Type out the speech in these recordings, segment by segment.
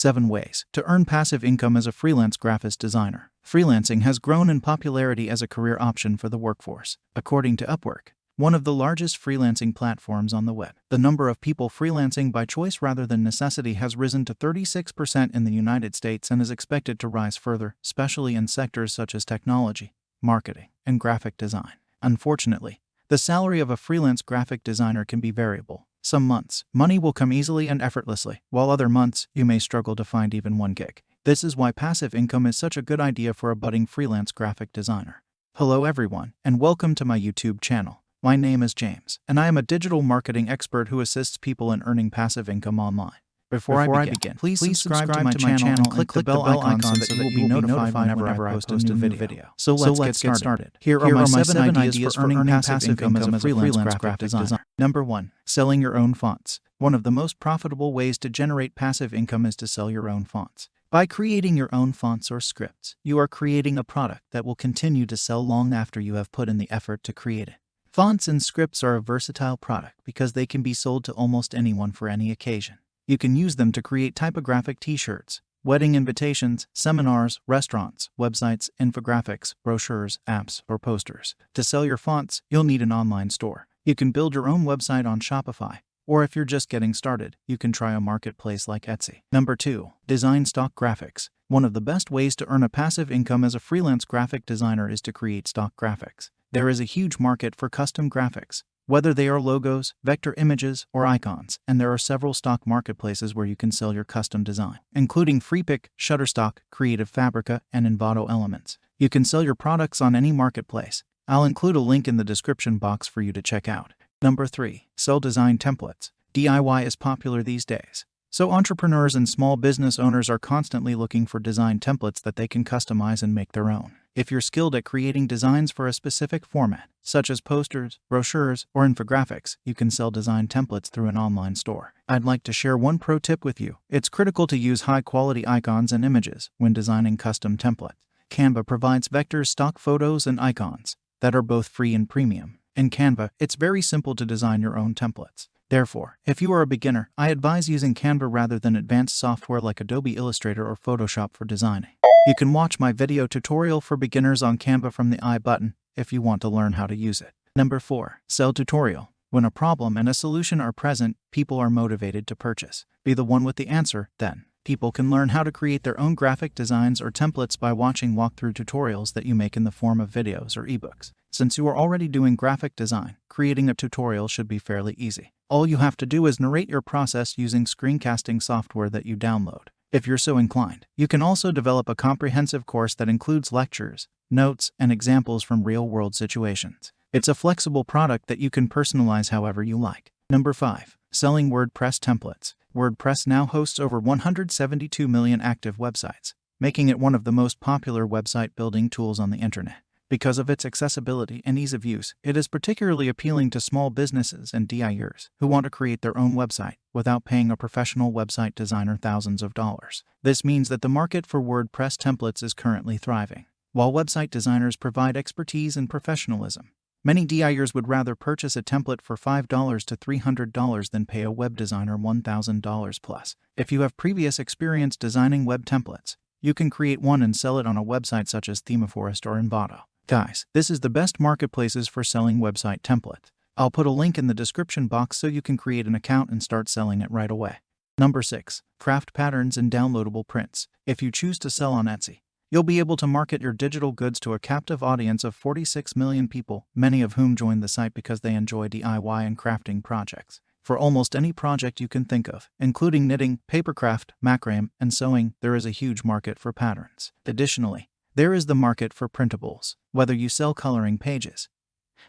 7 Ways to earn passive income as a freelance graphics designer. Freelancing has grown in popularity as a career option for the workforce. According to Upwork, one of the largest freelancing platforms on the web, the number of people freelancing by choice rather than necessity has risen to 36% in the United States and is expected to rise further, especially in sectors such as technology, marketing, and graphic design. Unfortunately, the salary of a freelance graphic designer can be variable. Some months, money will come easily and effortlessly, while other months, you may struggle to find even one gig. This is why passive income is such a good idea for a budding freelance graphic designer. Hello everyone, and welcome to my YouTube channel. My name is James, and I am a digital marketing expert who assists people in earning passive income online. Before I begin, please subscribe to my channel and click the bell icon so that you will be notified whenever I post a new video. So let's get started. Here are my 7 ideas for earning passive income as a freelance graphic designer. Number 1. Selling your own fonts. One of the most profitable ways to generate passive income is to sell your own fonts. By creating your own fonts or scripts, you are creating a product that will continue to sell long after you have put in the effort to create it. Fonts and scripts are a versatile product because they can be sold to almost anyone for any occasion. You can use them to create typographic t-shirts, wedding invitations, seminars, restaurants, websites, infographics, brochures, apps, or posters. To sell your fonts, you'll need an online store. You can build your own website on Shopify, or if you're just getting started, you can try a marketplace like Etsy. Number 2. Design stock graphics. One of the best ways to earn a passive income as a freelance graphic designer is to create stock graphics. There is a huge market for custom graphics, whether they are logos, vector images, or icons, and there are several stock marketplaces where you can sell your custom design, including Freepik, Shutterstock, Creative Fabrica, and Envato Elements. You can sell your products on any marketplace. I'll include a link in the description box for you to check out. Number 3. Sell design templates. DIY is popular these days, so entrepreneurs and small business owners are constantly looking for design templates that they can customize and make their own. If you're skilled at creating designs for a specific format, such as posters, brochures, or infographics, you can sell design templates through an online store. I'd like to share one pro tip with you. It's critical to use high-quality icons and images when designing custom templates. Canva provides vector stock photos and icons that are both free and premium. In Canva, it's very simple to design your own templates. Therefore, if you are a beginner, I advise using Canva rather than advanced software like Adobe Illustrator or Photoshop for designing. You can watch my video tutorial for beginners on Canva from the I button if you want to learn how to use it. Number 4. Sell tutorial. When a problem and a solution are present, people are motivated to purchase. Be the one with the answer, then. People can learn how to create their own graphic designs or templates by watching walkthrough tutorials that you make in the form of videos or ebooks. Since you are already doing graphic design, creating a tutorial should be fairly easy. All you have to do is narrate your process using screencasting software that you download. If you're so inclined, you can also develop a comprehensive course that includes lectures, notes, and examples from real-world situations. It's a flexible product that you can personalize however you like. Number 5. Selling WordPress templates. WordPress now hosts over 172 million active websites, making it one of the most popular website building tools on the internet. Because of its accessibility and ease of use, it is particularly appealing to small businesses and DIYers who want to create their own website without paying a professional website designer thousands of dollars. This means that the market for WordPress templates is currently thriving. While website designers provide expertise and professionalism, many DIYers would rather purchase a template for $5 to $300 than pay a web designer $1,000 plus. If you have previous experience designing web templates, you can create one and sell it on a website such as Themeforest or Envato. Guys, this is the best marketplaces for selling website templates. I'll put a link in the description box so you can create an account and start selling it right away. Number 6. Craft patterns and downloadable prints. If you choose to sell on Etsy, you'll be able to market your digital goods to a captive audience of 46 million people, many of whom join the site because they enjoy DIY and crafting projects. For almost any project you can think of, including knitting, papercraft, macrame, and sewing, there is a huge market for patterns. Additionally, there is the market for printables. Whether you sell coloring pages,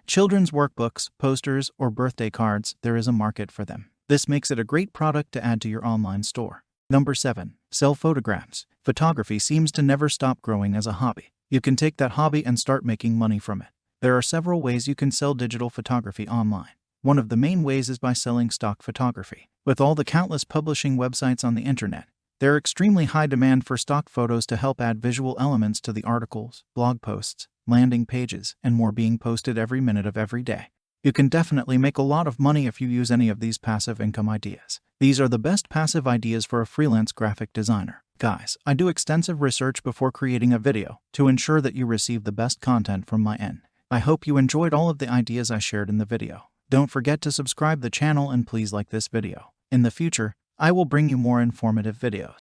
children's workbooks, posters, or birthday cards, there is a market for them. This makes it a great product to add to your online store. Number 7. Sell photographs. Photography seems to never stop growing as a hobby. You can take that hobby and start making money from it. There are several ways you can sell digital photography online. One of the main ways is by selling stock photography. With all the countless publishing websites on the internet, there are extremely high demand for stock photos to help add visual elements to the articles, blog posts, landing pages, and more being posted every minute of every day. You can definitely make a lot of money if you use any of these passive income ideas. These are the best passive ideas for a freelance graphic designer. Guys, I do extensive research before creating a video to ensure that you receive the best content from my end. I hope you enjoyed all of the ideas I shared in the video. Don't forget to subscribe the channel and please like this video. In the future, I will bring you more informative videos.